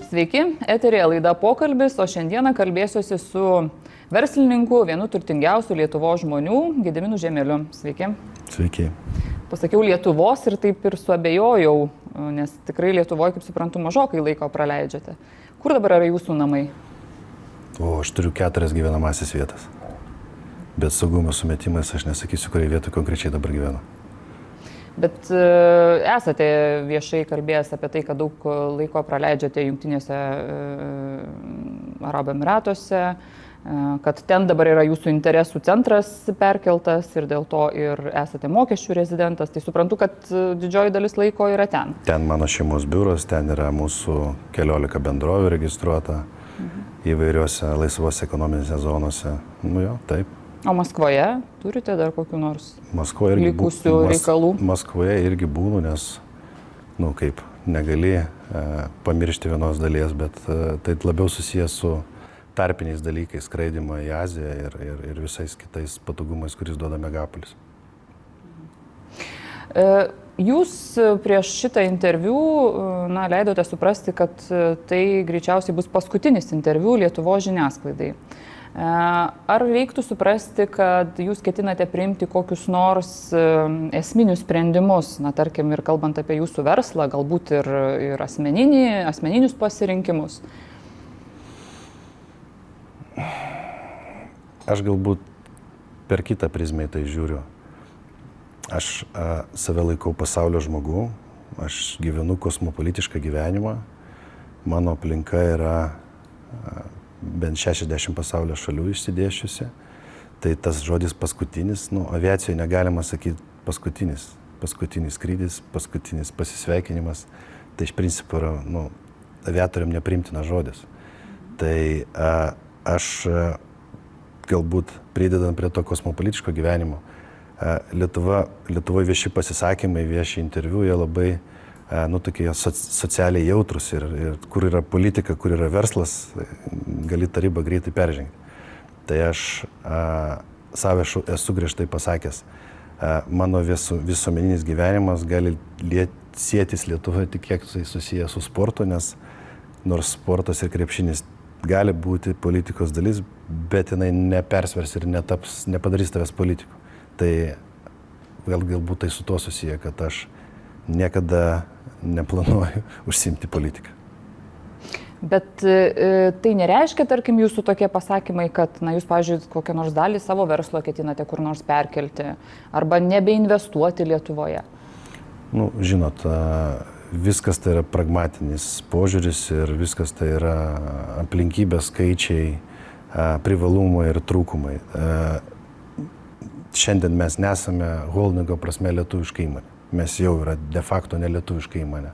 Sveiki, eterėje laida Pokalbis, o šiandieną kalbėsiuosi su verslininku, vienu turtingiausių Lietuvos žmonių, Gediminu Žiemeliu. Sveiki. Sveiki. Pasakiau Lietuvos ir taip ir suabejojau, nes tikrai Lietuvoje, kaip suprantu, mažokai laiko praleidžiate. Kur dabar yra jūsų namai? Aš turiu 4 gyvenamasias vietas. Bet saugumo sumetimais aš nesakysiu, kurioje vietoje konkrečiai dabar gyvenu. Bet esate viešai kalbėjęs apie tai, kad daug laiko praleidžiate Jungtinėse Arabų Emyratuose, kad ten dabar yra jūsų interesų centras perkeltas ir dėl to ir esate mokesčių rezidentas. Tai suprantu, kad didžioji dalis laiko yra ten. Ten mano šeimos biuras, ten yra mūsų 14 bendrovių registruota įvairiuose laisvos ekonominėse zonose. Nu jo, taip. O Maskvoje turite dar kokių nors likusių reikalų? reikalų? Maskvoje irgi būnu, nes, kaip, negali pamiršti vienos dalies, bet tai labiau susijęs su tarpiniais dalykais, skraidimą į Aziją ir visais kitais patogumais, kuris duoda megapolis. Jūs prieš šitą interviu leidote suprasti, kad tai greičiausiai bus paskutinis interviu Lietuvos žiniasklaidai. Ar reiktų suprasti, kad jūs ketinate priimti kokius nors esminius sprendimus, tarkim, ir kalbant apie jūsų verslą, galbūt ir asmeninius pasirinkimus? Aš galbūt per kitą prizmę tai žiūriu. Aš save laikau pasaulio žmogų, aš gyvenu kosmopolitišką gyvenimą, mano aplinka yra bent 60 pasaulio šalių išsidėsčiusi, tai tas žodis paskutinis, aviacijoje negalima sakyti paskutinis skrydis, paskutinis pasisveikinimas, tai iš principo yra, aviatoriam nepriimtinas žodis. Tai aš galbūt pridedant prie to kosmopolitiško gyvenimo, Lietuvoje vieši pasisakymai, vieši interviu, jie labai tokie socialiai jautrus ir kur yra politika, kur yra verslas, gali tą ribą greitai peržengti. Tai aš savo esu griežtai pasakęs, mano visuomeninis gyvenimas gali sėtis Lietuvoje tik kiek tai susijęs su sportu, nes nors sportas ir krepšinis gali būti politikos dalis, bet jinai nepersvers ir nepadarys tavęs politiku. Tai galbūt tai su tuo susiję, kad aš niekada neplanuoju užsiimti politiką. Bet tai nereiškia, tarkim, jūsų tokie pasakymai, kad jūs, pavyzdžiui, kokią nors dalį savo verslo ketinate kur nors perkelti arba nebeinvestuoti Lietuvoje? Žinot, viskas tai yra pragmatinis požiūris ir viskas tai yra aplinkybės, skaičiai, privalumai ir trūkumai. Šiandien mes nesame holdingo prasme lietuviška įmonė. Mes jau yra de facto nelietuviška įmonė.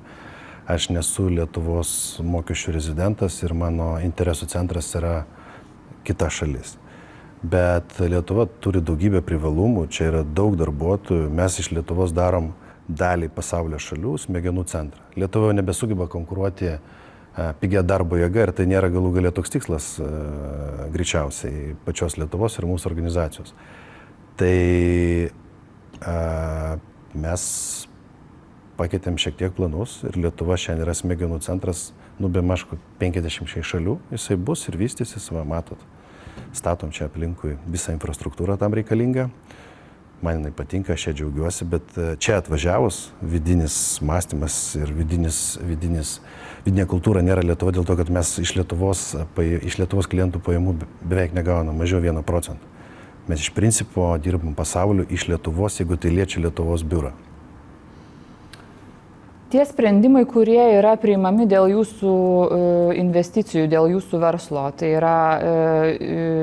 Aš nesu Lietuvos mokesčių rezidentas ir mano interesų centras yra kita šalis. Bet Lietuva turi daugybę privalumų, čia yra daug darbuotojų. Mes iš Lietuvos darom dalį pasaulio šalių smegenų centrą. Lietuva nebesugeba konkuruoti pigia darbo jėga ir tai nėra galų gale toks tikslas greičiausiai pačios Lietuvos ir mūsų organizacijos. Tai mes pakeitėm šiek tiek planus ir Lietuva šiandien yra smegenų centras, bemaž 50 šalių, jisai bus ir vystysis, matot, statom čia aplinkui visą infrastruktūrą tam reikalingą. Man jinai patinka, aš čia džiaugiuosi, bet čia atvažiavus vidinis mąstymas ir vidinė kultūra nėra Lietuva dėl to, kad mes iš Lietuvos klientų pajamų beveik negaunam, mažiau 1%. Mes iš principo dirbam pasauliu iš Lietuvos, jeigu tai liečia Lietuvos biurą. Tie sprendimai, kurie yra priimami dėl jūsų investicijų, dėl jūsų verslo, tai yra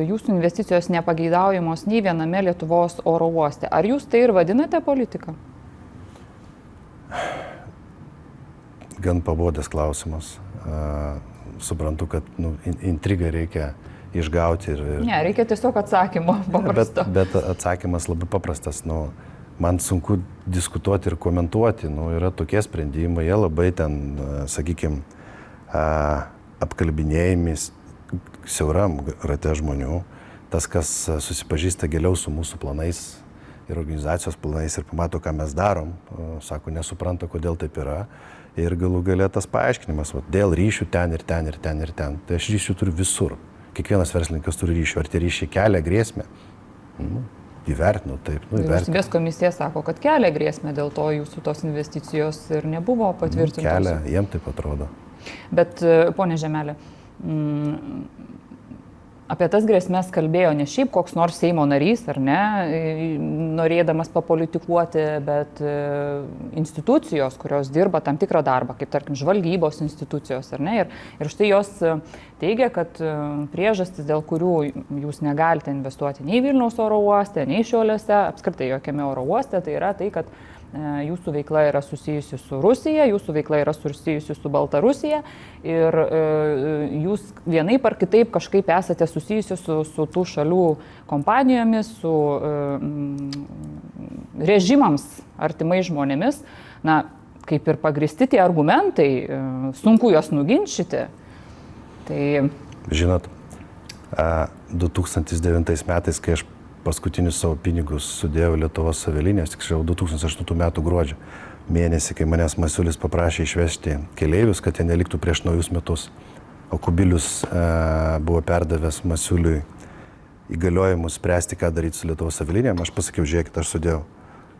jūsų investicijos nepageidaujamos nei viename Lietuvos oro uoste. Ar jūs tai ir vadinate politika? Gan pabodęs klausimas. Suprantu, kad intrigą reikia išgauti. Ne, reikia tiesiog atsakymo paprasto. Bet atsakymas labai paprastas. Man sunku diskutuoti ir komentuoti. Yra tokie sprendimai, jie labai ten, sakykime, apkalbinėjami siauram rate žmonių. Tas, kas susipažįsta giliau su mūsų planais, ir organizacijos planais ir pamato, ką mes darom, sako, nesupranta, kodėl taip yra. Ir galų gale tas paaiškinimas, dėl ryšių ten ir ten ir ten ir ten. Tai aš ryšių turiu visur. Kiekvienas verslininkas turi ryšių. Ar tie ryšiai kelia grėsmę? Įvertinu, taip. Vyriausybės komisija sako, kad kelia grėsmę, dėl to jūsų tos investicijos ir nebuvo patvirtintos. Kelia, jiem taip atrodo. Bet, ponė Žemelė, apie tas grėsmės kalbėjo ne šiaip koks nors Seimo narys, ar ne, norėdamas papolitikuoti, bet institucijos, kurios dirba tam tikrą darbą, kaip tarkim žvalgybos institucijos, ar ne. Ir štai jos teigia, kad priežastis, dėl kurių jūs negalite investuoti nei Vilniaus oro uoste, nei Šiauliuose, apskritai jokiame oro uoste, tai yra tai, kad jūsų veikla yra susijusi su Rusija, jūsų veikla yra susijusi su Baltarusija ir jūs vienaip ar kitaip kažkaip esate susijusi su tų šalių kompanijomis, su režimams artimai žmonėmis. Na, kaip ir pagristi tie argumentai, sunku juos nuginčyti. Tai... Žinot, 2009 metais, kai aš paskutinius savo pinigus sudėjau Lietuvos avialinijos, tiksliau 2008 metų gruodžio mėnesį, kai manęs Masiulis paprašė išvežti keleivius, kad jie neliktų prieš naujus metus. O Kubilius buvo perdavęs Masiuliui įgaliojimus spręsti, ką daryti su Lietuvos avialinijom. Aš pasakiau, žiūrėkit, aš sudėjau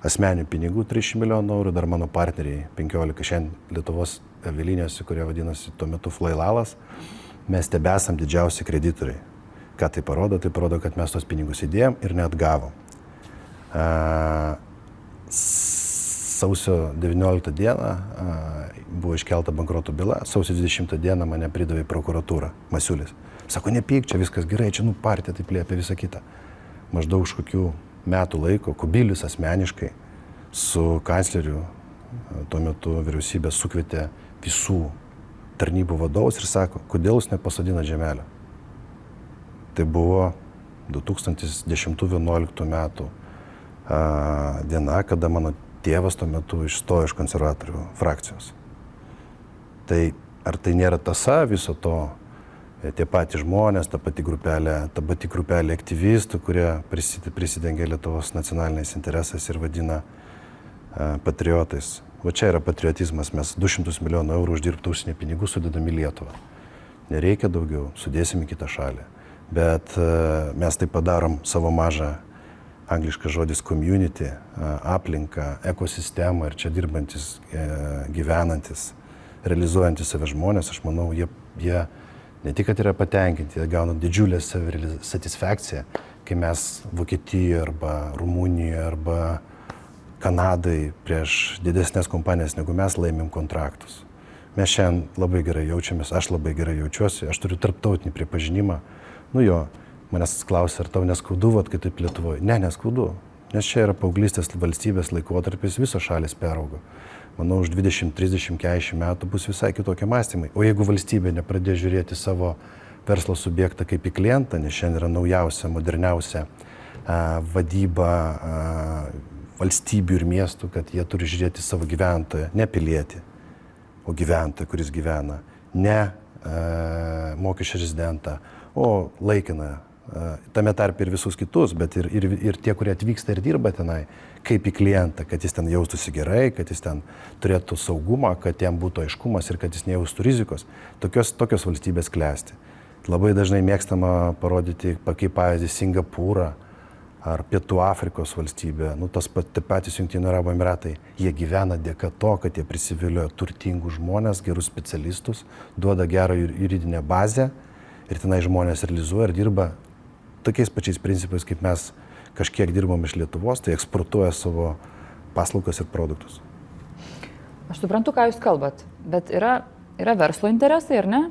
asmeninių pinigų 300 milijonų eurų, dar mano partneriai 15 šiandien Lietuvos avialinijos, kurie vadinosi tuo metu Flailalas. Mes tebesam didžiausi kreditoriai. Ką tai parodo? Tai parodo, kad mes tos pinigus įdėjom ir neatgavom. Sausio 19 dieną buvo iškelta bankroto byla, sausio 20 dieną mane pridavė prokuratūra, Masiulis. Sako, nepyk, čia viskas gerai, čia partija taip liepia visą kitą. Maždaug už kokių metų laiko Kubilius asmeniškai su kancleriu, tuo metu vyriausybė sukvietė visų tarnybų vadovus ir sako, kodėl jūs nepasadina Žemelio. Tai buvo 2010-2011 metų diena, kada mano tėvas tuo metu išstojo iš konservatorių frakcijos. Tai ar tai nėra tąsa viso to, tie patys žmonės, ta pati grupelė aktyvistų, kurie prisidengia Lietuvos nacionaliniais interesais ir vadina patriotais. Va čia yra patriotizmas, mes 200 milijonų eurų uždirbtų užsienio pinigų sudedam į Lietuvą. Nereikia daugiau, sudėsim į kitą šalį. Bet mes tai padarom savo mažą, angliškas žodis community, aplinką, ekosistemą ir čia dirbantis, gyvenantis, realizuojantis save žmonės, aš manau, jie ne tik, kad yra patenkinti, jie gauna didžiulę satisfakciją, kai mes Vokietijoje arba Rumunijoje arba Kanadai prieš didesnės kompanijas, negu mes laimim kontraktus. Mes šiandien labai gerai jaučiamės, aš labai gerai jaučiuosi, aš turiu tarptautinį pripažinimą. Nu jo, manęs klausia, ar tau neskaudu, kai taip Lietuvoje? Ne, neskaudu, nes čia yra paauglystės valstybės laikotarpis, visos šalis peraugo. Manau, už 20, 30, 40 metų bus visai kitokie mąstymai. O jeigu valstybė nepradės žiūrėti savo verslo subjektą kaip į klientą, nes šiandien yra naujausia, moderniausia vadyba valstybių ir miestų, kad jie turi žiūrėti savo gyventoją, ne pilietį, o gyventoją, kuris gyvena, ne mokesčių rezidentą, o laikiną, tame tarp ir visus kitus, bet ir tie, kurie atvyksta ir dirba tenai, kaip į klientą, kad jis ten jaustųsi gerai, kad jis ten turėtų saugumą, kad jam būtų aiškumas ir kad jis nejaustų rizikos. Tokios valstybės klesti. Labai dažnai mėgstama parodyti, kaip pavyzdį, Singapūrą ar Pietų Afrikos valstybė, tas patys Jungtinių Arabų Emiratai, jie gyvena dėka to, kad jie prisivilioja turtingus žmonės, gerus specialistus, duoda gerą juridinę bazę ir tenai žmonės realizuoja ir dirba tokiais pačiais principais, kaip mes kažkiek dirbam iš Lietuvos, tai eksportuoja savo paslaugas ir produktus. Aš suprantu, ką jūs kalbat, bet yra verslo interesai, ar ne?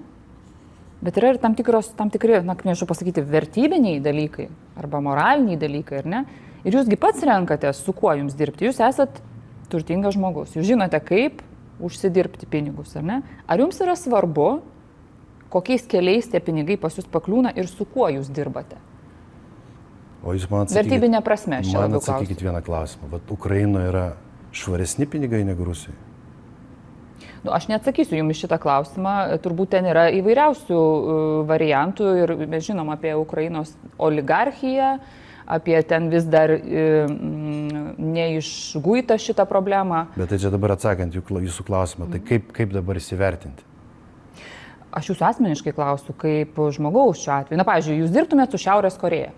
Bet yra ir tam tikri, nežinau pasakyti, vertybiniai dalykai arba moraliniai dalykai, ar ne? Ir jūsgi pats renkatės, su kuo jums dirbti. Jūs esat turtingas žmogus, jūs žinote, kaip užsidirbti pinigus, ar ne? Ar jums yra svarbu, kokiais keliais tie pinigai pas jūs pakliūna ir su kuo jūs dirbate? O jūs man atsakykit, vertybinė prasme, aš man atsakykit vieną klausimą. Vat Ukrainoje yra švaresni pinigai negu Rusijai? Aš neatsakysiu jums šitą klausimą, turbūt ten yra įvairiausių variantų ir mes žinom apie Ukrainos oligarchiją, apie ten vis dar neišguita šitą problemą. Bet tai čia dabar atsakant jūsų klausimą, tai kaip dabar įsivertinti? Aš jūsų asmeniškai klausiu, kaip žmogaus šiuo atveju. Na, pavyzdžiui, jūs dirbtumėte su Šiaurės Koreja.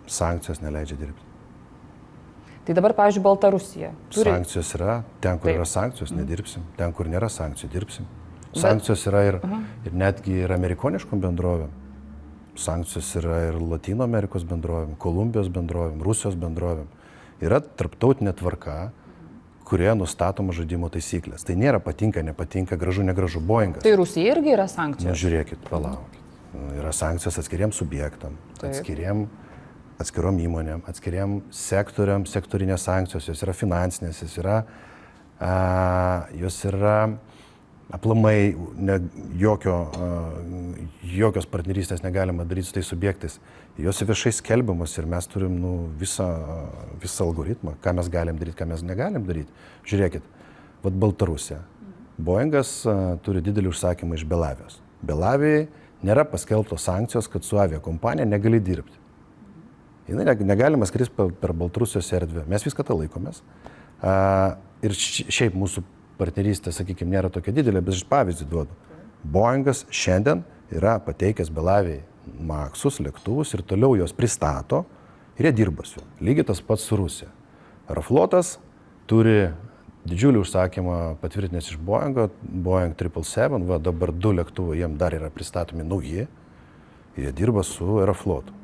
Sankcijos neleidžia dirbti. Tai dabar, pavyzdžiui, Baltarusija. Sankcijos yra, ten, kur Taip. yra sankcijos, nedirbsim. Ten, kur nėra sankcijų, dirbsim. Sankcijos yra ir netgi ir amerikoniškom bendrovėm. Sankcijos yra ir Latino Amerikos bendrovėm, Kolumbijos bendrovėm, Rusijos bendrovėm. Yra tarptautinė tvarka, kurioje nustatoma žaidimo taisyklės. Tai nėra patinka, nepatinka, gražu, negražu, Boeingas. Tai Rusija irgi yra sankcijos. Žiūrėkit, palaukit. Yra sankcijos atskiriem subjektam, atskirom įmonėm, atskiriem sektoriam, sektorinės sankcijos, jos yra finansinės, jos yra aplamai jokios partnerystės negalima daryti su tais subjektais. Jos viešai skelbiamos ir mes turim visą algoritmą, ką mes galim daryti, ką mes negalim daryti. Žiūrėkit, vat Baltarusija. Boeingas turi didelį užsakymą iš Belavijos. Belavijai nėra paskelbtos sankcijos, kad su aviakompanija negali dirbti. Jinai negalima skristi per Baltarusijos erdvę. Mes viską tą laikomės. Ir šiaip mūsų partnerystė, sakykime, nėra tokia didelė, bet aš pavyzdį duodu. Boeingas šiandien yra pateikęs Belavijai Maksus, lėktuvus ir toliau jos pristato ir jie dirba su juo. Lygiai tas pats su Rusija. Aeroflotas turi didžiulį užsakymą patvirtinęs iš Boeingo, Boeing 777, va dabar 2 lėktuvai jiem dar yra pristatomi nauji ir jie dirba su Aeroflotu.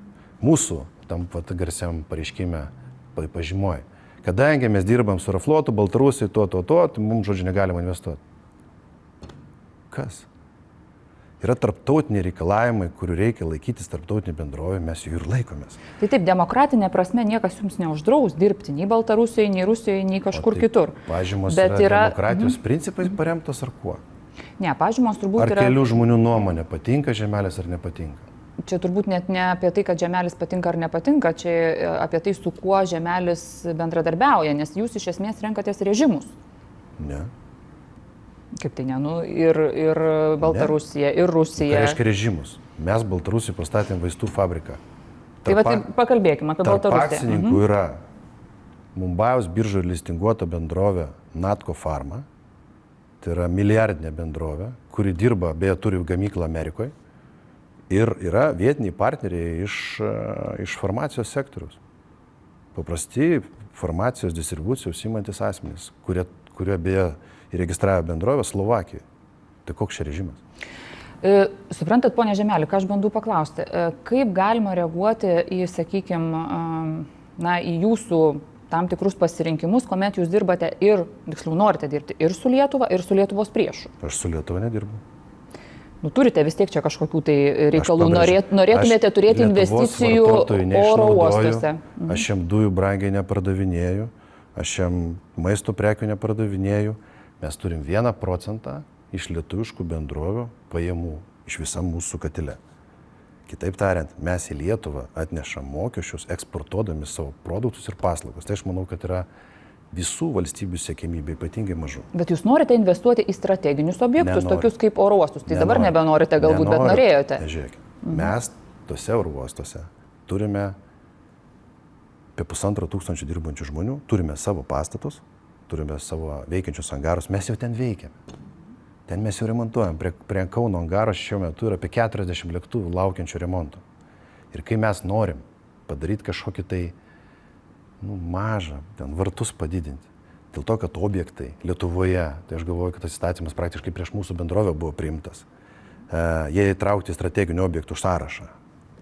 Mūsų tam garsiam pareiškime pažymoj. Kadangi mes dirbam su Aeroflotu, Baltarusijai, tai mums, žodžiu, negalima investuoti. Kas? Yra tarptautiniai reikalavimai, kurių reikia laikytis tarptautinį bendrovę, mes jų ir laikomės. Tai taip, demokratinė prasme niekas jums neuždraus dirbti nei Baltarusijoje, nei Rusijoje, nei kažkur kitur. Pažymos yra demokratijos principais paremtos ar kuo? Ne, pažymos turbūt yra... Ar kelių žmonių nuomonė patinka žemelis ar nepatinka? Čia turbūt net ne apie tai, kad žemelis patinka ar nepatinka, čia apie tai, su kuo žemelis bendradarbiauja, nes jūs iš esmės renkatės režimus. Ne. Kaip tai ne, ir Baltarusija, ir Rusija. Tai reiškia režimus. Mes Baltarusijai pastatėm vaistų fabriką. Tai pakalbėkime apie Baltarusiją. Tarp akcininkų yra Mumbajaus biržoje listinguota bendrovė Natco Pharma. Tai yra milijardinė bendrovė, kuri dirba, beje, turi gamyklą Amerikoje. Ir yra vietiniai partneriai iš farmacijos sektoriaus. Paprasti farmacijos distribucijos įmantis asmenys, kurie beje įregistravę bendrovę Slovakijoje. Tai koks čia režimas? Suprantat, ponia Žemeli, ką aš bandau paklausti, kaip galima reaguoti į, sakykime, į jūsų tam tikrus pasirinkimus, kuomet jūs dirbate ir, tiksliau, norite dirbti ir su Lietuva, ir su Lietuvos priešu? Aš su Lietuva nedirbu. Turite vis tiek čia kažkokių tai reikalų, norėtumėte turėti investicijų oro uostuose. Aš jam dujų brangiai nepardavinėju, aš jam maisto prekių nepardavinėju. Mes turim 1% iš lietuviškų bendrovių pajamų iš visam mūsų katile. Kitaip tariant, mes į Lietuvą atnešam mokesčius, eksportuodami savo produktus ir paslaugas. Tai aš manau, kad yra visų valstybių siekimybė ypatingai mažų. Bet jūs norite investuoti į strateginius objektus, tokius kaip oro uostus. Tai dabar nebenorite galbūt, bet norėjote. Žiūrėkit, mes tose oro uostuose turime apie 1500 dirbančių žmonių, turime savo pastatus, turime savo veikiančius angarus, mes jau ten veikiame. Ten mes jau remontuojam. Prie Kauno angaro šiuo metu yra apie 40 lėktuvų laukiančių remonto. Ir kai mes norim padaryti kažkokį tai mažą, ten vartus padidinti. Dėl to, kad objektai Lietuvoje, tai aš galvoju, kad tas įstatymas praktiškai prieš mūsų bendrovę buvo priimtas. Jie įtraukti strateginių objektų sąrašą,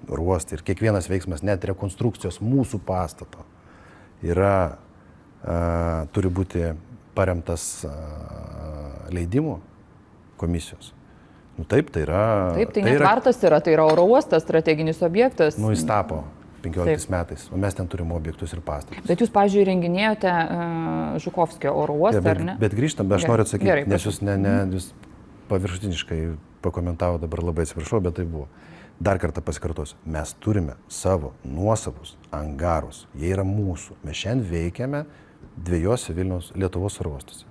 ruosti ir kiekvienas veiksmas, net rekonstrukcijos mūsų pastato turi būti paremtas leidimų komisijos. Taip, tai yra... Taip, tai net vartas yra, tai yra oro uostas, strateginis objektas. Jis tapo 15 metais, o mes ten turim objektus ir pastatus. Bet jūs, pavyzdžiui, renginėjote Žukovskio oro uostą, ar ne? Bet grįžtam, aš noriu atsakyti, gerai, nes jūs paviršutiniškai pakomentavo, dabar labai atsiprašau, bet tai buvo. Dar kartą pasikartosiu, mes turime savo nuosavus angarus, jie yra mūsų. Mes šiandien veikiame 2 Vilniaus Lietuvos oro uostuose.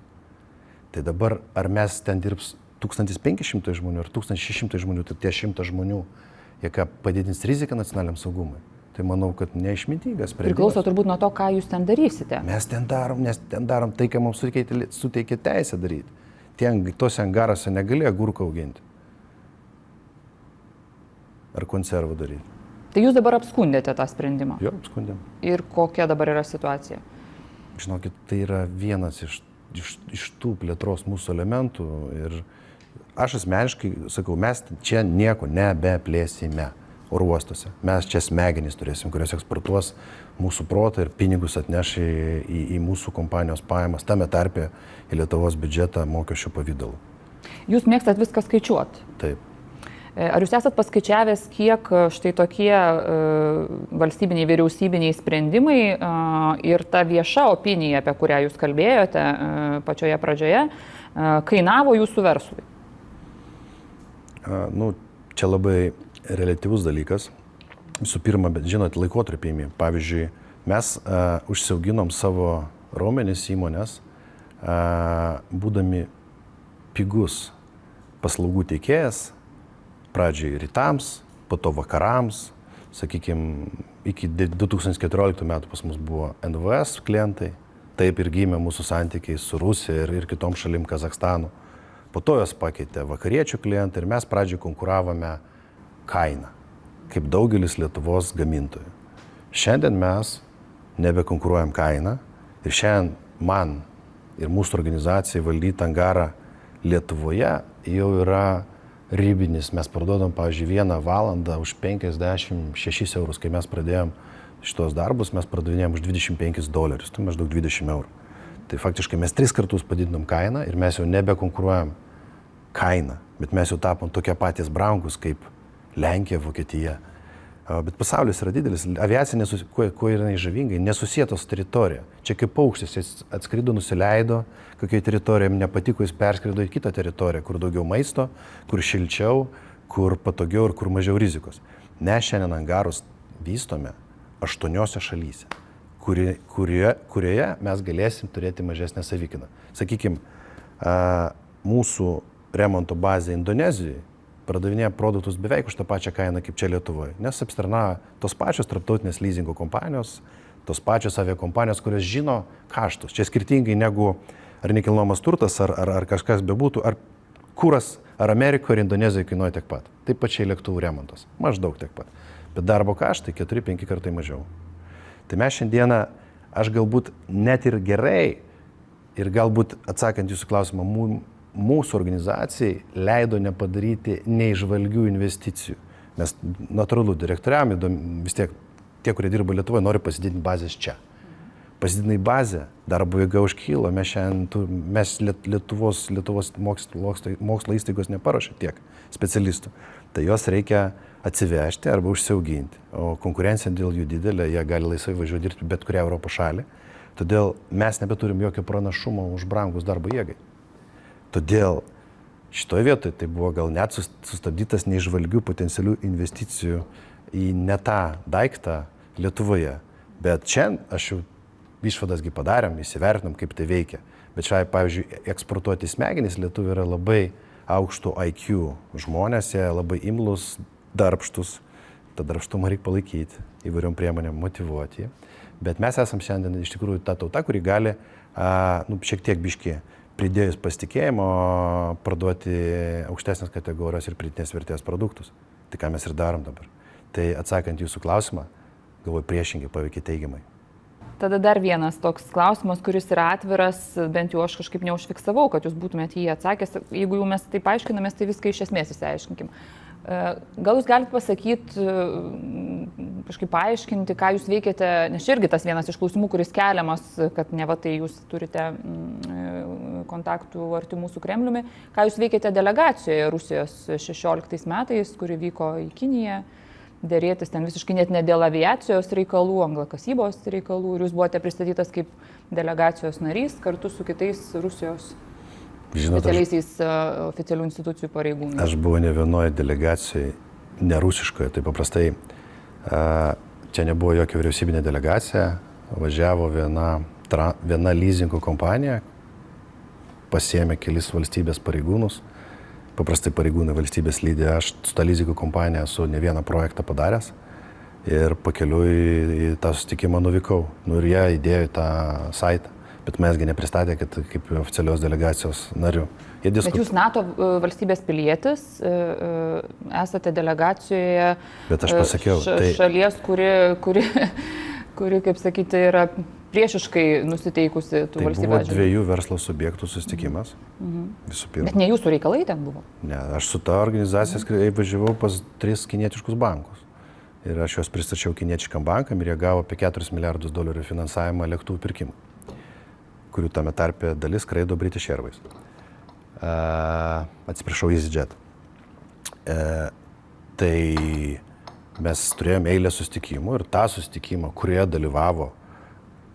Tai dabar, ar mes ten dirbs 1500 žmonių ar 1600 žmonių, tai tie 100 žmonių, jie ką padidins riziką nacionaliniam saugumui. Tai manau, kad neišmintingas sprendimas. Priklauso turbūt nuo to, ką jūs ten darysite. Mes ten darom tai, ką mums suteikia teisę daryti. Tose angaruose negali agurką auginti. Ar konservų daryti. Tai jūs dabar apskundėte tą sprendimą? Jo, apskundėm. Ir kokia dabar yra situacija? Žinokit, tai yra vienas iš tų plėtros mūsų elementų ir aš asmeniškai sakau, mes čia nieko nebeplėsime oro uostuose. Mes čia smegenys turėsim, kurios eksportuos mūsų protą ir pinigus atneš į mūsų kompanijos pajamas, tame tarpe į Lietuvos biudžetą mokesčių pavidalu. Jūs mėgstat viską skaičiuoti. Taip. Ar jūs esat paskaičiavęs, kiek štai tokie valstybiniai, vyriausybiniai sprendimai ir ta vieša opinija, apie kurią jūs kalbėjote pačioje pradžioje, kainavo jūsų verslui? Čia labai reliatyvus dalykas. Visų pirma, bet žinot, laikotarpį. Pavyzdžiui, mes užsiauginom savo raumenis įmonės, būdami pigus paslaugų teikėjas, pradžiai rytams, po to vakarams, sakykime, iki 2014 metų pas mus buvo NVS klientai, taip ir gimė mūsų santykiai su Rusija ir kitom šalim Kazakstanu. Po to jos pakeitė vakariečių klientai ir mes pradžiai konkuravome kainą, kaip daugelis Lietuvos gamintojų. Šiandien mes nebekonkuruojam kainą ir šiandien man ir mūsų organizacijai valdyti angarą Lietuvoje jau yra ribinis. Mes parduodam, pavyzdžiui, 1 valandą už 56 eurus. Kai mes pradėjom šitos darbus, mes pardavinėjom už $25, tai maždaug 20 eurų. Tai faktiškai mes 3 kartus padidinom kainą ir mes jau nebekonkuruojam kainą, bet mes jau tapom tokie patys brangus kaip Lenkija, Vokietija. Bet pasaulis yra didelis. Aviacija, kuo yra žavingai, nesusietos su teritorija. Čia kaip paukštis, jis atskrido, nusileido, kokiai teritorija jam nepatiko, jis perskrido į kitą teritoriją, kur daugiau maisto, kur šilčiau, kur patogiau ir kur mažiau rizikos. Mes šiandien angarus vystome 8 šalyse, kurioje mes galėsim turėti mažesnę savikainą. Sakykime, mūsų remonto bazė Indonezijoje pardavinėja produktus beveik už tą pačią kainą kaip čia Lietuvoje, nes apsitarnauja tos pačios tarptautinės leasingo kompanijos, tos pačios aviakompanijos, kurios žino kaštus. Čia skirtingai negu ar nekilnojamas turtas, ar kažkas bebūtų, ar kuras, ar Amerikoje, ar Indonezijoje kainuoja tiek pat. Taip pačiai lėktuvų remontas, maždaug tiek pat. Bet darbo kaštai 4-5 kartai mažiau. Tai mes šiandieną, aš galbūt net ir gerai, ir galbūt atsakant jūsų klausimą, mūsų organizacijai leido nepadaryti neižvalgių investicijų. Nes natūralu, direktoriam vis tiek tie, kurie dirba Lietuvoje, nori pasididinti bazės čia. Pasididinai bazę, darbo jėga užkylo, mes Lietuvos mokslo įstaigos neparuošė tiek specialistų. Tai jos reikia atsivežti arba užsiauginti. O konkurencija dėl jų didelė, jie gali laisvai važiuoti dirbti bet kurią Europos šalį. Todėl mes nebeturim jokio pranašumo už brangus darbo jėgai. Todėl šitoje vietoje tai buvo gal net sustabdytas neižvalgių potencialių investicijų į ne tą daiktą Lietuvoje. Bet šiandien aš jau išvadasgi padarėm, įsivertinom, kaip tai veikia. Bet šiai, pavyzdžiui, eksportuoti smegenys lietuviai yra labai aukštų IQ žmonės, jie labai imlus, darbštus. tą darbštumą reikia palaikyti, įvairiom priemonėm motyvuoti. Bet mes esam šiandien iš tikrųjų ta tauta, kuri gali šiek tiek biškį pridėjus pasitikėjimo parduoti aukštesnės kategorijos ir pridėtinės vertės produktus. Tai ką mes ir darom dabar. Tai atsakant jūsų klausimą, galvoju priešingai paveikia teigiamai. Tada dar vienas toks klausimas, kuris yra atviras, bent jau aš kažkaip neužfiksavau, kad jūs būtumėte jį atsakęs. Jeigu jau mes taip aiškinamės, tai viską iš esmės išsiaiškinkim. Gal jūs galite pasakyti, kažkaip paaiškinti, ką jūs veikiate, nes čia irgi tas vienas iš klausimų, kuris keliamas, kad ne va tai jūs turite kontaktų artimų su Kremliumi, ką jūs veikiate delegacijoje Rusijos 16 metais, kuri vyko į Kiniją, dėrėtis ten visiškai net ne dėl aviacijos reikalų, anglakasybos reikalų, ir jūs buvote pristatytas kaip delegacijos narys kartu su kitais Rusijos specialiaisiais oficialių institucijų pareigūnais. Aš buvau ne vienoje delegacijoje, ne rusiškoje, tai paprastai čia nebuvo jokia vyriausybinė delegacija, važiavo viena leasingo kompanija, pasiėmė kelis valstybės pareigūnus, paprastai pareigūnai valstybės lydė, aš su tą leasingo kompanija esu ne vieną projektą padaręs Ir pakeliui į tą susitikimą nuvykau. Nu ir jie įdėjo į tą saitą. Bet mesgi nepristatė kaip oficialios delegacijos narių. Bet jūs NATO valstybės pilietis, esate delegacijoje Bet aš pasakiau, šalies, kuri, kaip sakyti, yra priešiškai nusiteikusi tų valstybių. Tai buvo 2 verslo subjektų susitikimas. Visų pirma. Bet ne jūsų reikalai ten buvo? Ne, aš su ta organizacija važiavau pas 3 kinietiškus bankus. Ir aš juos pristačiau kinietiškam bankam ir jie gavo apie $4 milijardus finansavimą lėktuvų pirkimų, kurių tame tarpe dalis skraido British Airways. Atsiprašau, EasyJet. Tai mes turėjome eilę susitikimų ir tą susitikimą, kurioje dalyvavo,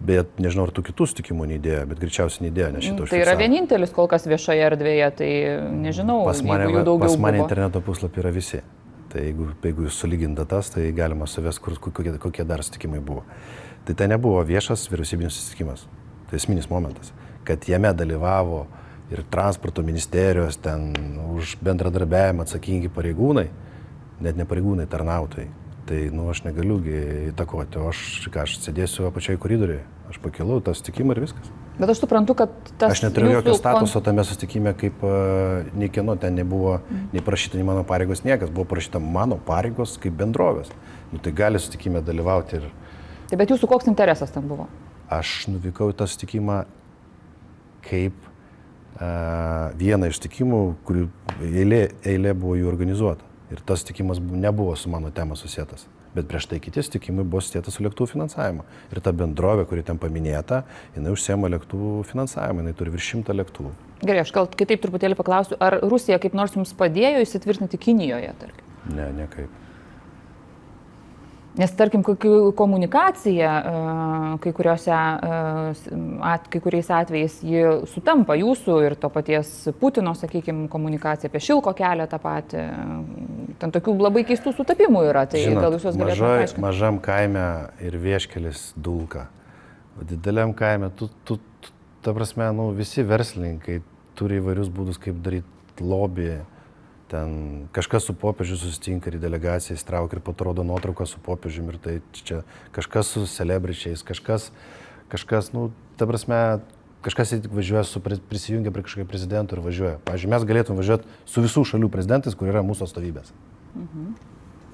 bet nežinau, ar tų kitų susitikimų neįdėjo, bet greičiausiai neįdėjo, nes šito užfiksavo. Tai yra vienintelis kol kas viešoje erdvėje, tai nežinau, jeigu jų daugiau pas mane buvo. Interneto puslapį yra visi. Tai jeigu jūs sulygint datas, tai galima savęs, kokie dar susitikimai buvo. Tai nebuvo viešas vyriausybinis susitikimas. Tai esminis momentas, kad jame dalyvavo ir transporto ministerijos, ten už bendradarbiavimą atsakingi pareigūnai, net ne pareigūnai, tarnautojai. Tai, aš negaliu įtakoti, o aš sėdėsiu apačioje koridoriuje, aš pakilau tą susitikimą ir viskas. Bet aš suprantu, kad tas... Aš neturiu jokio statuso tame susitikime, kaip nei kieno, ten nebuvo nei parašyta, nei mano pareigos niekas, buvo parašyta mano pareigos kaip bendrovės. Tai gali susitikime dalyvauti ir... Tai bet jūsų koks interesas ten buvo? Aš nuvykau į tą susitikimą kaip vieną iš susitikimų, kurių eilė buvo jų organizuota. Ir tas susitikimas nebuvo su mano tema susietas. Bet prieš tai kiti susitikimai buvo susietas su lėktuvų finansavimu. Ir ta bendrovė, kuri ten paminėta, jinai užsiema lėktuvų finansavimą, jinai turi virš 100 lėktuvų. Gerai, aš gal kitaip truputėlį paklausiu, ar Rusija kaip nors jums padėjo įsitvirtinti Kinijoje, tarkim? Ne, niekaip. Nes, tarkim, komunikacija kai kuriais atvejais ji sutampa jūsų ir to paties Putino, sakykime, komunikacija apie Šilko kelią tą patį. Ten tokių labai keistų sutapimų yra, tai žinot, gal jūs juos galėtumėte paaiškinti? Mažam kaime ir vieškelis dulka. O dideliam kaime, ta prasme, visi verslininkai turi įvairius būdus, kaip daryti lobby. Ten kažkas su popiežiu susitinka ir į delegaciją įstraukia ir patrodo nuotrauką su popiežiumi ir tai čia kažkas su celebričiais, kažkas, ta prasme, kažkas važiuoja prisijungia prie kažkokio prezidento ir važiuoja. Pavyzdžiui, mes galėtume važiuoti su visų šalių prezidentais, kur yra mūsų atstovybės.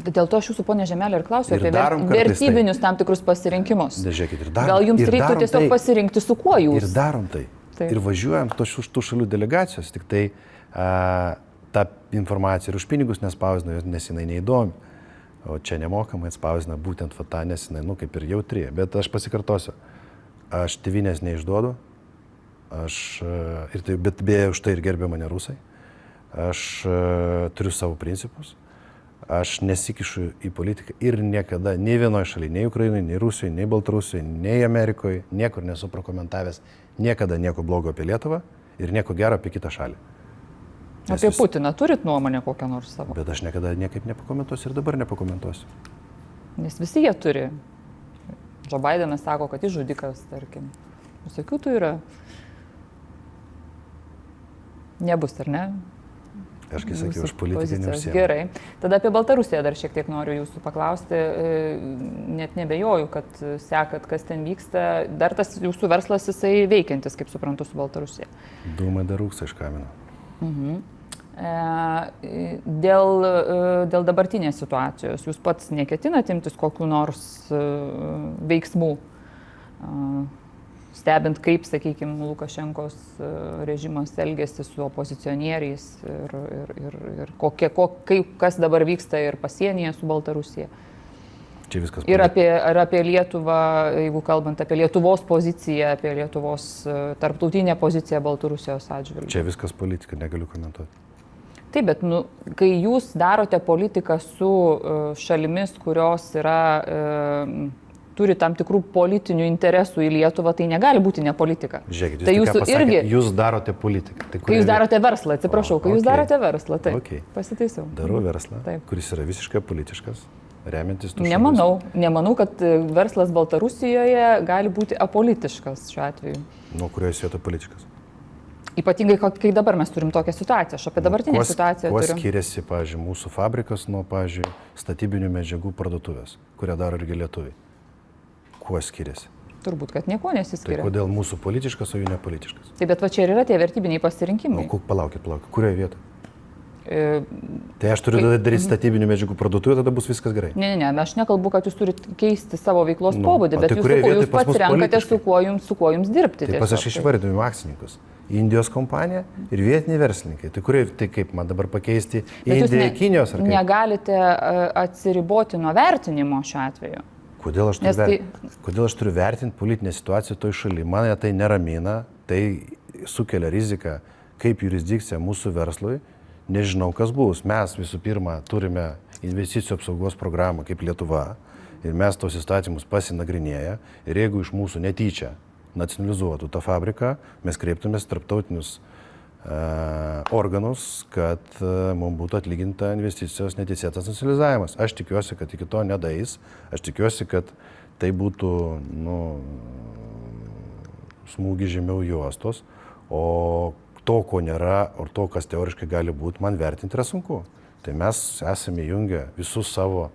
Dėl to aš jūsų, ponė Žemelė, ir klausiu apie vertybinius tam tikrus pasirinkimus. Nežiūrėkit, gal jums reiktų tiesiog pasirinkti, su kuo jūs? Ir darom tai. Ir važiuojam tų šalių delegacijos, tik tai tą informaciją ir už pinigus nespausina, nes jinai neįdomi. O čia nemokamai atspausina būtent tą, nes jinai, kaip ir jautri. Bet aš pasikartosiu, aš tėvynės neišduodu, bet beje už tai ir gerbė mane rusai. Aš turiu savo principus, aš nesikišu į politiką ir niekada, nei vienoje šalyje, nei Ukrainoje, nei Rusijoje, nei Baltarusijoje, nei Amerikoje, niekur nesu prakomentavęs niekada nieko blogo apie Lietuvą ir nieko gero apie kitą šalį. Apie Putiną turit nuomonę kokią nors savo? Bet aš niekada niekaip nepakomentuosiu ir dabar nepakomentuosiu. Nes visi jie turi. Joe Bidenas sako, kad jis žudikas, tarkim. Visokių tų yra. Nebus, ar ne? Aš kai sakiau, aš politikai neužsiemu. Gerai. Tada apie Baltarusiją dar šiek tiek noriu jūsų paklausti. Net nebejoju, kad sekat, kas ten vyksta. Dar tas jūsų verslas, jisai veikiantis, kaip suprantu, su Baltarusija. Dūmai dar rūksta iš kamino. Dėl dabartinės situacijos jūs pats neketinat imtis kokių nors veiksmų, stebint, kaip, sakykime, Lukašenkos režimas elgėsi su opozicionieriais ir kas dabar vyksta ir pasienyje su Baltarusija. Čia viskas. Ir apie Lietuvą, jeigu kalbant apie Lietuvos poziciją, apie Lietuvos tarptautinę poziciją Baltarusijos atžvilgiu. Čia viskas politika, negaliu komentuoti. Taip, bet kai jūs darote politiką su šalimis, kurios turi tam tikrų politinių interesų į Lietuvą, tai negali būti ne politika. Žiūrėkit, tai jūs irgi... Jūs darote politiką. Tai kai jūs darote verslą, atsiprašau, kai jūs darote verslą, taip. Okay. Pasitaisiau. Darau verslą, kuris yra visiškai politiškas, remiantis tų Nemanau, kad verslas Baltarusijoje gali būti apolitiškas šiuo atveju. Nuo kurio jis yra politiškas? Ypatingai, kai dabar mes turim tokią situaciją. Aš apie dabartinę situaciją Kuo turiu. skiriasi, pavyzdžiui, mūsų fabrikas nuo, pavyzdžiui, statybinių medžiagų parduotuvės, kurią daro irgi lietuviai? Kuo skiriasi? Turbūt, kad nieko Tai nesiskiria. kodėl mūsų politiškas, o jų nepolitiškas? Tai bet va čia ir yra tie vertybiniai O pasirinkimai. palaukit, kurioje vietoje? E, Tai aš turiu tada daryti statybinių medžiagų parduotuvę, tada bus viskas gerai. Ne, aš nekalbu, kad jūs turite keisti savo veiklos pobūdį, o bet tai jūs, kurioj sakau, vietoj jūs pas pats mus renkate, politiškai? su kuo jums dirbti. Tai pas aš tiesiog. išvardinu akcininkus. Indijos kompanija ir vietiniai verslininkai. Tai kaip man dabar pakeisti Bet jūs Indiją, Kinijos ar kaip? negalite atsiriboti nuo vertinimo šiuo atveju. Kodėl aš turiu vertinti politinę situaciją toj šaly? Mane tai neramina, tai sukelia riziką kaip jurisdikcija mūsų verslui. Nežinau, kas bus. Mes visų pirma turime investicijų apsaugos programą kaip Lietuva ir mes tos įstatymus pasinagrinėję ir jeigu iš mūsų netyčia nacionalizuotų tą fabriką, mes kreiptumės tarptautinius organus, kad mums būtų atlyginta investicijos neteisėtas nacionalizavimas. Aš tikiuosi, kad iki to nedais. Aš tikiuosi, kad tai būtų smūgis žemiau juostos, o to, ko nėra, ar to, kas teoriškai gali būti, man vertinti yra sunku. Tai mes esame įjungę visus savo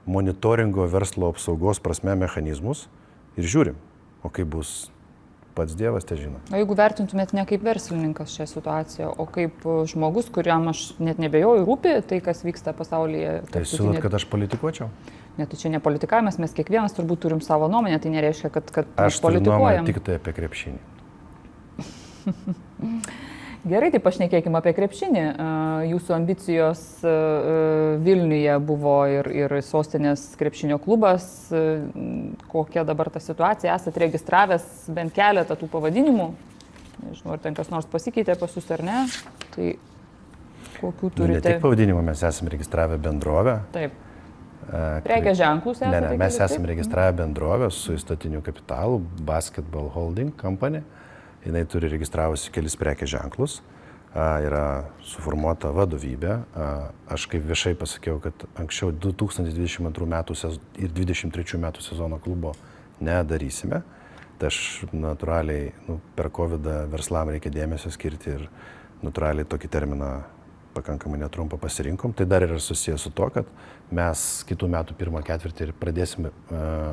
monitoringo verslo apsaugos prasme mechanizmus ir žiūrim, o kaip bus. Pats Dievas te žino. O jeigu vertintumėt ne kaip verslininkas šią situaciją, o kaip žmogus, kuriam aš net nebejoju rūpi tai, kas vyksta pasaulyje. Tai siūlot, kad aš politikuočiau? Ne, tai čia ne politikavimas, mes kiekvienas turbūt turim savo nuomonę, tai nereiškia, kad aš politikuojam. Aš turiu nuomonę tik tai apie krepšinį. Gerai, tai pašnekėkime apie krepšinį. Jūsų ambicijos Vilniuje buvo ir sostinės krepšinio klubas. Kokia dabar ta situacija? Esate registravęs bent keletą tų pavadinimų? Nežinau, ar ten kas nors pasikeitė pas jūs ar ne. Tai kokių turite? Ne tik pavadinimų, mes esame registravę bendrovę. Taip. Prekės ženklus esate? Ne, mes esame registravę bendrovę su įstatiniu kapitalu, Basketball Holding Company. Jis turi registravusi kelis prekės ženklus, yra suformuota vadovybė. Aš kaip viešai pasakiau, kad anksčiau 2022 metų ir 2023 metų sezono klubo nedarysime. Tai aš natūraliai per COVID verslam reikia dėmesio skirti ir natūraliai tokį terminą pakankamai netrumpą pasirinkom. Tai dar yra susijęs su to, kad mes kitų metų pirmą ketvirtį ir pradėsime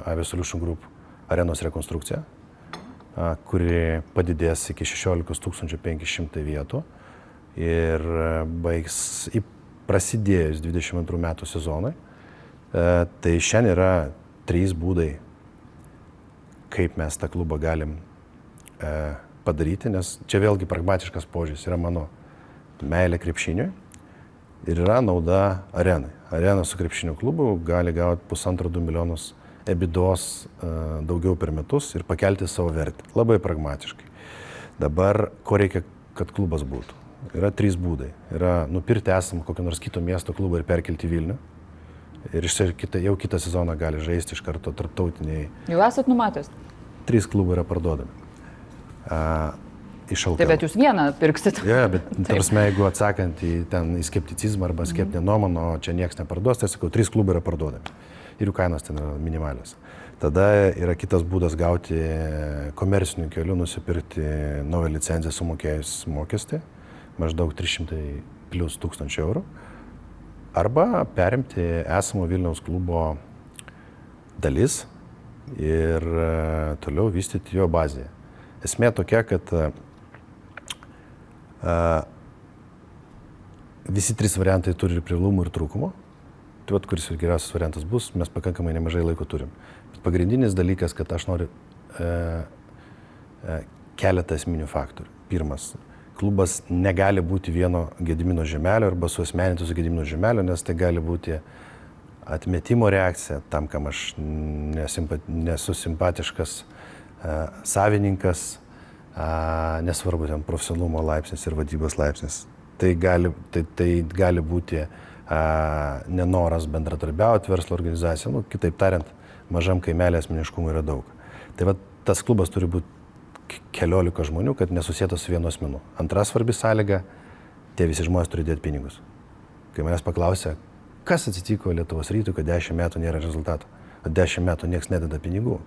Avia Solution Group arenos rekonstrukciją, kuri padidės iki 16 500 vietų ir baigs prasidėjus 22 metų sezonui. Tai šiandien yra 3 būdai, kaip mes tą klubą galim padaryti, nes čia vėlgi pragmatiškas požiūris yra mano meilė krepšiniui ir yra nauda arenai. Arena su krepšinio klubu gali gauti 1,5–2 milijonus ebidos daugiau per metus ir pakelti savo vertę. Labai pragmatiškai. Dabar, ko reikia, kad klubas būtų? Yra 3 būdai. Yra nupirkti esamą kokį nors kito miesto klubą ir perkelti Vilnių. Ir jau kitą sezoną gali žaisti iš karto tarptautiniai. Jau esat numatęs? 3 klubai yra parduodami. Iš LKL. Tai bet jūs vieną pirksit. Ja, bet tarsi, jeigu atsakant į skepticizmą arba skeptinę nuomonę, o čia niekas neparduos, tai sakau, 3 klubai yra parduodami. Ir jų kainos ten yra minimalios. Tada yra kitas būdas gauti komercinių kelių, nusipirkti naują licenciją sumokėjus mokestį, maždaug 300+ tūkstančių eurų, arba perimti esamo Vilniaus klubo dalis ir toliau vystyti jo bazėje. Esmė tokia, kad visi 3 variantai turi ir privalumų, ir trūkumų. Tai vat, kuris geriausias variantas bus, mes pakankamai nemažai laiko turim. Bet pagrindinis dalykas, kad aš noriu keletą esminių faktorių. Pirmas, klubas negali būti vieno Gedimino žemelio arba suasmeninti su Gedimino žemelio, nes tai gali būti atmetimo reakcija tam, kam aš nesu simpatiškas savininkas, nesvarbu ten profesionalumo laipsnis ir vadybos laipsnis. Tai gali būti nenoras bendradarbiauti verslo organizacija, kitaip tariant, mažam kaimelė asmeniškumų yra daug. Tai va, tas klubas turi būti keliolika žmonių, kad nesusietas su vienu asmenu. Antra svarbi sąlyga, tie visi žmonės turi dėti pinigus. Kai manęs paklausė, kas atsitiko Lietuvos Rytui, kad 10 metų nėra rezultato, 10 metų niekas nededa pinigų.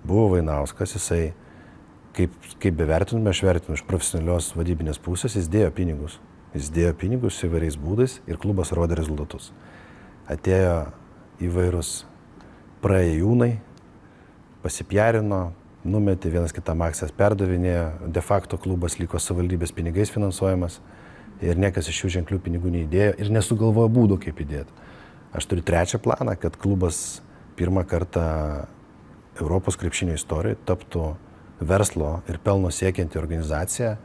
Buvo Vainauskas, jisai kaip bevertinume, aš vertinu iš profesionalios vadybinės pusės, jis dėjo pinigus. Jis dėjo pinigus įvairiais būdais ir klubas rodė rezultatus. Atėjo įvairūs praėjūnai, pasipjarino, numetė, vienas kitam akcijas perdavinėjo, de facto klubas liko savivaldybės pinigais finansuojamas ir niekas iš jų ženklių pinigų neįdėjo ir nesugalvojo būdų, kaip įdėti. Aš turiu trečią planą, kad klubas pirmą kartą Europos krepšinio istorijoje taptų verslo ir pelno siekianti organizacija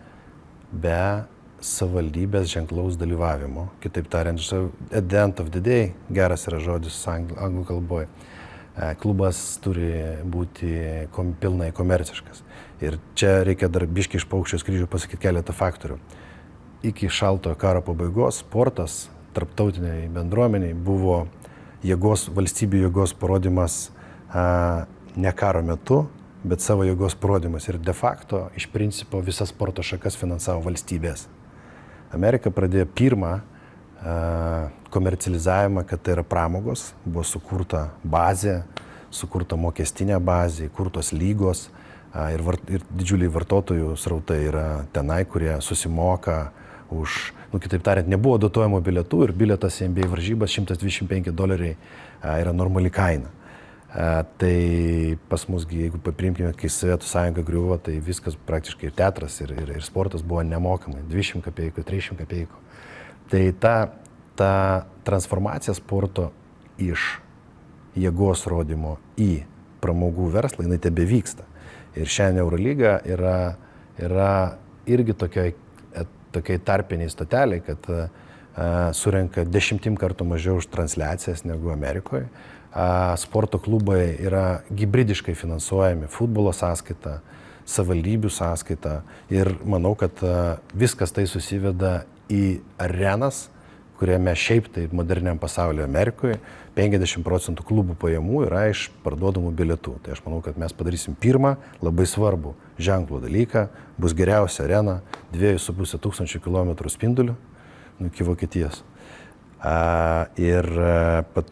be savivaldybės ženklaus dalyvavimo. Kitaip tariant, at the end of the day, geras yra žodis anglų kalboje, klubas turi būti pilnai komerciškas. Ir čia reikia dar biškį iš paukščio skrydžių pasakyti keletą faktorių. Iki šaltojo karo pabaigos sportas tarptautiniai bendruomeniai buvo valstybių jėgos parodymas ne karo metu, bet savo jėgos parodymas. Ir de facto, iš principo, visas sporto šakas finansavo valstybės. Amerika pradėjo pirmą komercializavimą, kad tai yra pramogos, buvo sukurta bazė, sukurta mokestinė bazė, kurtos lygos ir didžiuliai vartotojų srautai yra tenai, kurie susimoka už, kitaip tariant, nebuvo dotuojamo bilietų ir bilietas į NBA varžybas $125 yra normali kaina. Tai pas musgi, jeigu paprimkime, kai Sovietų sąjunga griuvo, tai viskas praktiškai ir teatras, ir sportas buvo nemokamai, 200 kapeikų, 300 kapeikų. Tai ta transformacija sporto iš jėgos rodymo į pramogų verslą, jinai tebe vyksta. Ir šiandien Eurolyga yra irgi tokiai tarpiniai stoteliai, kad surenka 10 kartų mažiau už transliacijas negu Amerikoje. Sporto klubai yra hibridiškai finansuojami, futbolo sąskaita, savivaldybių sąskaita ir manau, kad viskas tai susiveda į arenas, kuriame šiaip tai moderniam pasaulyje Amerikoje 50% klubų pajamų yra iš parduodamų bilietų. Tai aš manau, kad mes padarysim pirmą labai svarbų ženklų dalyką, bus geriausia arena 2,5 tūkstančių kilometrų spindulių iki Vokietijos. Ir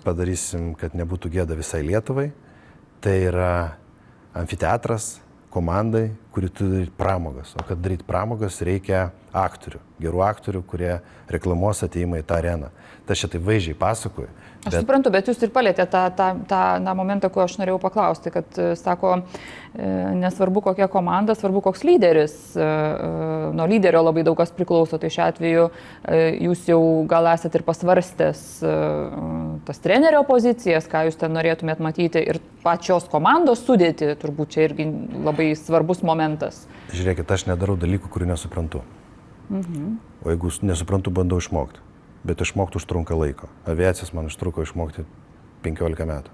padarysim, kad nebūtų gėda visai Lietuvai. Tai yra amfiteatras komandai, kuri turi daryti pramogas. O kad daryti pramogas reikia aktorių, gerų aktorių, kurie reklamuos ateimą į tą areną. Tai aš čia taip vaizdžiai pasakoju. Aš suprantu, bet jūs ir palėtėte tą momentą, ko aš norėjau paklausti, kad sako, nesvarbu kokia komanda, svarbu koks lyderis. Nuo lyderio labai daug kas priklauso, tai šiuo atveju jūs jau gal esate ir pasvarstęs tas trenerio pozicijas, ką jūs ten norėtumėt matyti ir pačios komandos sudėti, turbūt čia irgi labai svarbus momentas. Žiūrėkit, aš nedarau dalykų, kurių nesuprantu. O jeigu nesuprantu, bandau išmokti. Bet išmokti užtrunka laiko. Aviacijos man užtruko išmokti 15 metų.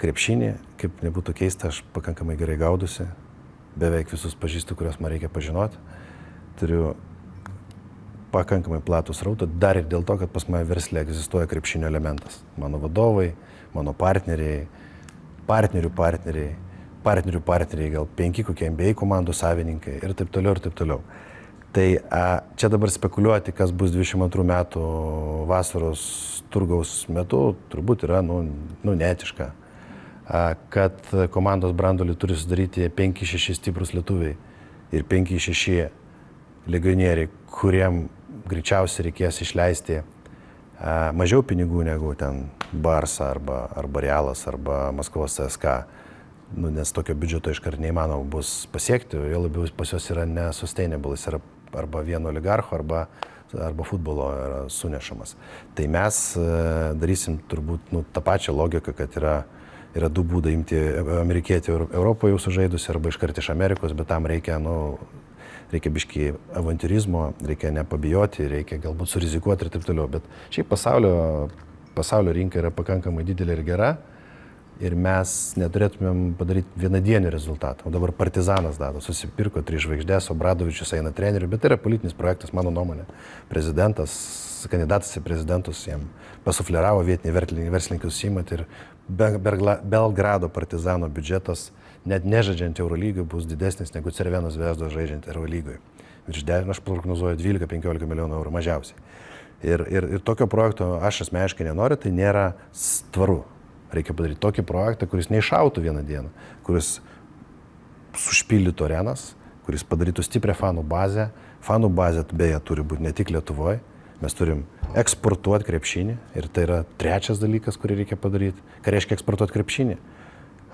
Krepšinį, kaip nebūtų keista, aš pakankamai gerai gaudusi. Beveik visus pažįstu, kuriuos man reikia pažinoti. Turiu pakankamai platų srautą, dar ir dėl to, kad pas mane versle egzistuoja krepšinio elementas. Mano vadovai, mano partneriai, partnerių partneriai, gal 5 kokie NBA komandų savininkai ir taip toliau, ir taip toliau. Tai čia dabar spekuliuoti, kas bus 22 metų vasaros turgaus metu, turbūt yra neetiška. Kad komandos branduolį turi sudaryti 5-6 stiprus lietuviai ir 5-6 legionieriai, kuriem greičiausiai reikės išleisti mažiau pinigų negu ten Barsa arba Realas arba Maskvos CSKA. Nes tokio biudžeto iškart neįmanoma bus pasiekti, jo labiau pas juos yra nesustainable, jis yra arba vieno oligarcho, arba futbolo yra sunešamas. Tai mes darysim turbūt tą pačią logiką, kad yra du būdai imti amerikietį Europoje jau sužaidusi arba iškart iš Amerikos, bet tam reikia biškį avantirizmo, reikia nepabijoti, reikia galbūt surizikuoti ir taip toliau. Bet šiaip pasaulio rinka yra pakankamai didelė ir gera. Ir mes neturėtumėm padaryti vienadienį rezultatą. O dabar Partizanas susipirko 3 žvaigždės, Obradovičius eina treneriu, bet tai yra politinis projektas, mano nuomonė. Kandidatas į prezidentus jam pasufleravo vietiniai verslininkai susiimant ir Belgrado Partizano biudžetas, net nežaidžiant Eurolygoj, bus didesnis negu Cervenos Zvezdos žaidžiant Eurolygoj. Aš prognozuoju 12-15 milijonų eurų mažiausiai. Ir tokio projekto aš asmeniškai nenoriu, tai nėra tvaru. Reikia padaryti tokį projektą, kuris neišautų vieną dieną, kuris sušpildytų arenas, kuris padarytų stiprią fanų bazę. Fanų bazė beje turi būti ne tik Lietuvoje, mes turim eksportuoti krepšinį ir tai yra trečias dalykas, kurį reikia padaryti. Ką reiškia eksportuoti krepšinį?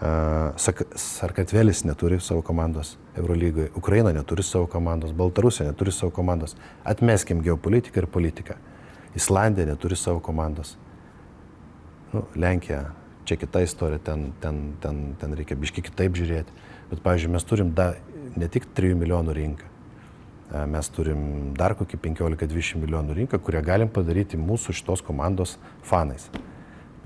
Sarkartvelis neturi savo komandos Eurolygoje, Ukraina neturi savo komandos, Baltarusija neturi savo komandos. Atmeskim geopolitiką ir politiką. Islandija neturi savo komandos. Lenkija, čia kita istorija, ten reikia biški kitaip žiūrėti. Bet, pavyzdžiui, mes turim ne tik 3 milijonų rinką, mes turim dar kokį 15-20 milijonų rinką, kurią galim padaryti mūsų šitos komandos fanais.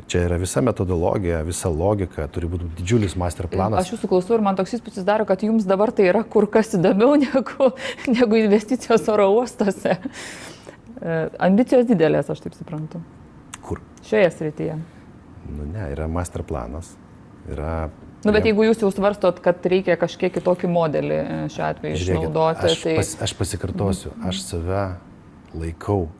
Čia yra visa metodologija, visa logika, turi būti didžiulis master planas. Aš jūsų klausau ir man toks įspūdis daro, kad jums dabar tai yra kur kas įdomiau negu investicijos oro uostuose. Ambicijos didelės, aš taip suprantu. Kur? Šioje srityje. Ne, yra master planas. Bet jeigu jūs jau svarstot, kad reikia kažkiek kitokį modelį šiuo atveju išnaudoti, aš pasikartosiu, aš save laikau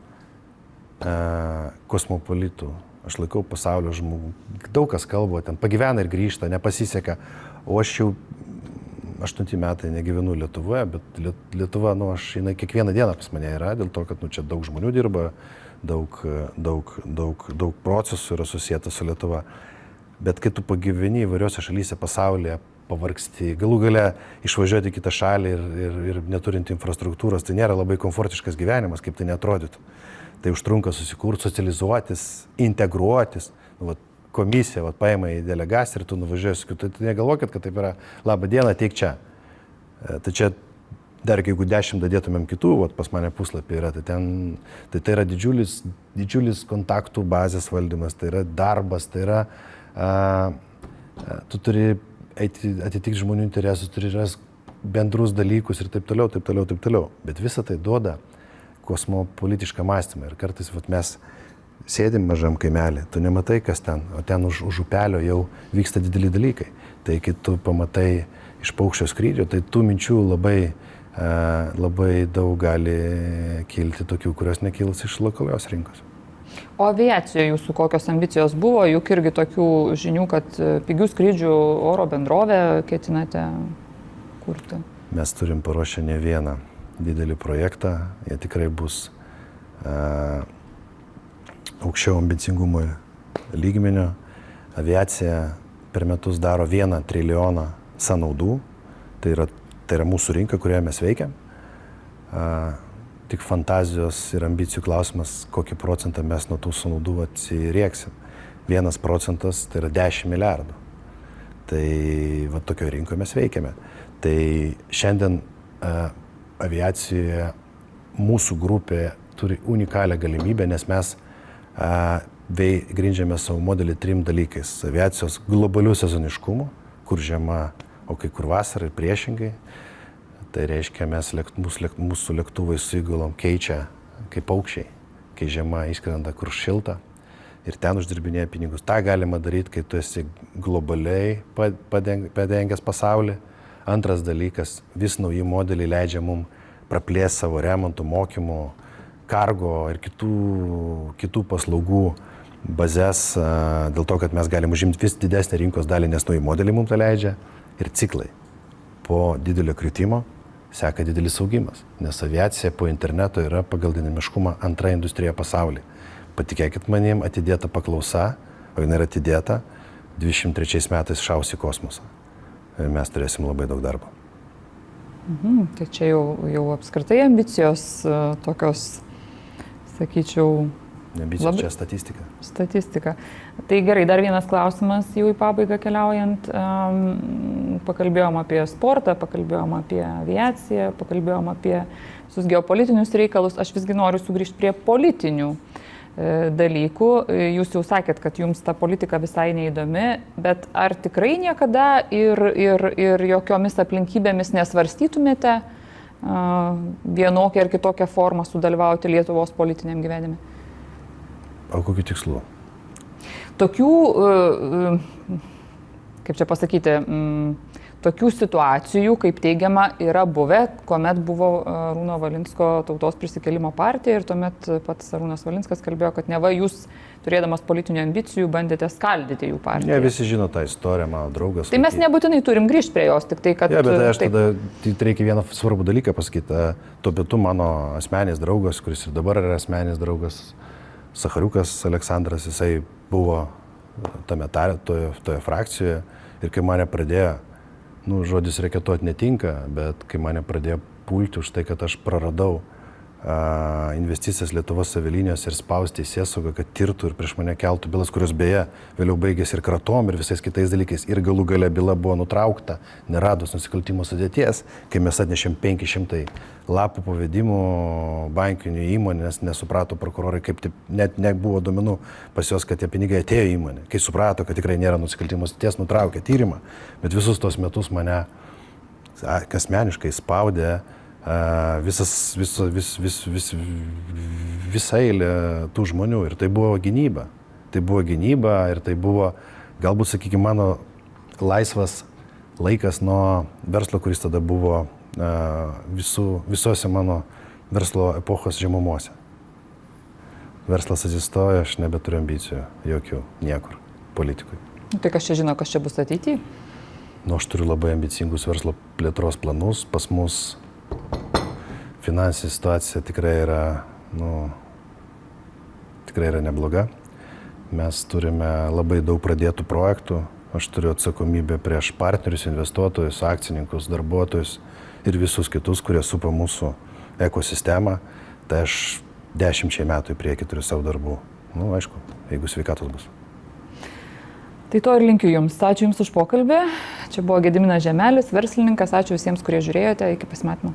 kosmopolitų. Aš laikau pasaulio žmogų. Daug kas kalba, ten pagyvena ir grįžta, nepasiseka. O aš jau 8 metai negyvenu Lietuvoje, bet Lietuva, jinai kiekvieną dieną pas mane yra, dėl to, kad čia daug žmonių dirba, daug procesų yra susijęta su Lietuva. Bet kai tu pagyveni įvairiose šalyse pasaulyje, pavargsti, galų gale išvažiuoti į kitą šalį ir neturint infrastruktūros, tai nėra labai komfortiškas gyvenimas, kaip tai neatrodytų. Tai užtrunka susikurti, socializuotis, integruotis. Komisija paima į delegaciją ir tu nuvažiuosi, tai negalvokit, kad taip yra, labą dieną, ateik čia. Tai čia dar jeigu 10 dadėtumėm kitų, pas mane puslapį yra, tai yra didžiulis kontaktų bazės valdymas, tai yra darbas, tai yra, tu turi atitikti žmonių interesus, turi rasti bendrus dalykus ir taip toliau, taip toliau, taip toliau. Bet visą tai duoda kosmopolitišką mąstymą. Ir kartais mes sėdim mažam kaimelį, tu nematai, kas ten, o ten už upelio jau vyksta dideli dalykai. Tai kai tu pamatai iš paukščio skrydžio, tai tų minčių labai daug gali kilti tokių, kurios nekils iš lokalios rinkos. O aviacijoje jūsų kokios ambicijos buvo? Juk irgi tokių žinių, kad pigių skrydžių oro bendrovę ketinate kurti. Mes turim paruošę ne vieną didelį projektą, jie tikrai bus aukščiau ambicingumo lygmenio. Aviacija per metus daro 1 trilijoną sąnaudų, tai yra mūsų rinka, kurioje mes veikiam. Tik fantazijos ir ambicijų klausimas, kokį procentą mes nuo tų sąnaudų atsirieksim. 1% tai yra 10 milijardų. Tai tokioje rinkoje mes veikiame. Tai šiandien aviacijoje mūsų grupė turi unikalią galimybę, nes mes grindžiame savo modelį 3 dalykais. Aviacijos globalių sezoniškumų, kur žiema, o kai kur vasara ir priešingai. Tai reiškia, mūsų lėktuvai su įgulom keičia kaip paukščiai, kai žiema išskrenda kur šilta ir ten uždirbinėja pinigus. Ta galima daryti, kai tu esi globaliai padengęs pasaulį. Antras dalykas, vis nauji modeliai leidžia mums praplėsti savo remontų, mokymų, kargo ir kitų paslaugų bazės, dėl to, kad mes galim užimti vis didesnį rinkos dalį, nes nauji modeliai mums tai leidžia. Ir ciklai. Po didelio kritimo seka didelis augimas, nes aviacija po interneto yra pagal dinamiškumą antra industrija pasaulyje. Patikėkit manim, atidėta paklausa, o jinai yra atidėta, 23 metais šaus į kosmosą. Ir mes turėsim labai daug darbo. Tai čia jau apskritai ambicijos tokios, sakyčiau... Ambicijos čia statistika. Statistika. Tai gerai, dar vienas klausimas jau į pabaigą keliaujant. Pakalbėjom apie sportą, pakalbėjom apie aviaciją, pakalbėjom apie visus geopolitinius reikalus. Aš visgi noriu sugrįžti prie politinių dalykų. Jūs jau sakėt, kad jums ta politika visai neįdomi, bet ar tikrai niekada ir jokiomis aplinkybėmis nesvarstytumėte vienokią ar kitokią formą sudalyvauti Lietuvos politiniam gyvenime? O kokiu tikslu? Tokių, kaip čia pasakyti, tokių situacijų, kaip teigiama, yra buvę, kuomet buvo Arūno Valinsko Tautos prisikėlimo partija ir tuomet pats Arūnas Valinskas kalbėjo, kad neva jūs, turėdamas politinių ambicijų, bandėte skaldyti jų partiją. Ne, visi žino tą istoriją, mano draugas. Tai mes nebūtinai turim grįžti prie jos, tik tai, kad... Ja, bet aš tada reikia vieną svarbų dalyką pasakyti. Tuo metu mano asmeninis draugas, kuris ir dabar yra asmeninis draugas, Sachariukas Aleksandras, jisai buvo toje frakcijoje ir kai mane pradėjo, žodis reketuoti netinka, bet kai mane pradėjo pulti už tai, kad aš praradau investicijas Lietuvos avialinijos ir spausti teisėsaugą, kad tirtų ir prieš mane keltų bylas, kurios beje vėliau baigėsi ir kratom ir visais kitais dalykais. Ir galų gale byla buvo nutraukta, neradus nusikaltimo sudėties, kai mes atnešėm 500 lapų pavedimų bankinių įmonės, nesuprato prokurorai, kaip taip, net nebuvo duomenų pas juos, kad tie pinigai atėjo į įmonę. Kai suprato, kad tikrai nėra nusikaltimo sudėties, nutraukė tyrimą, bet visus tos metus mane asmeniškai spaudė visą eilę tų žmonių ir tai buvo gynyba. Tai buvo gynyba ir tai buvo, galbūt, sakykime, mano laisvas laikas nuo verslo, kuris tada buvo visose mano verslo epochos žemumose. Verslas atsistojo, aš nebeturiu ambicijų, jokių, niekur, politikui. Tai kas čia žino, kas čia bus ateityje? Aš turiu labai ambicingus verslo plėtros planus, pas mus finansinė situacija tikrai yra nebloga. Mes turime labai daug pradėtų projektų. Aš turiu atsakomybę prieš partnerius, investuotojus, akcininkus, darbuotojus ir visus kitus, kurie supa mūsų ekosistemą. Tai aš 10 metų į priekį turiu savo darbų. Aišku, jeigu sveikatos bus. Tai to ir linkiu Jums. Ačiū Jums už pokalbį. Čia buvo Gediminas Žemelis, verslininkas. Ačiū visiems, kurie žiūrėjote. Iki pasimatymo.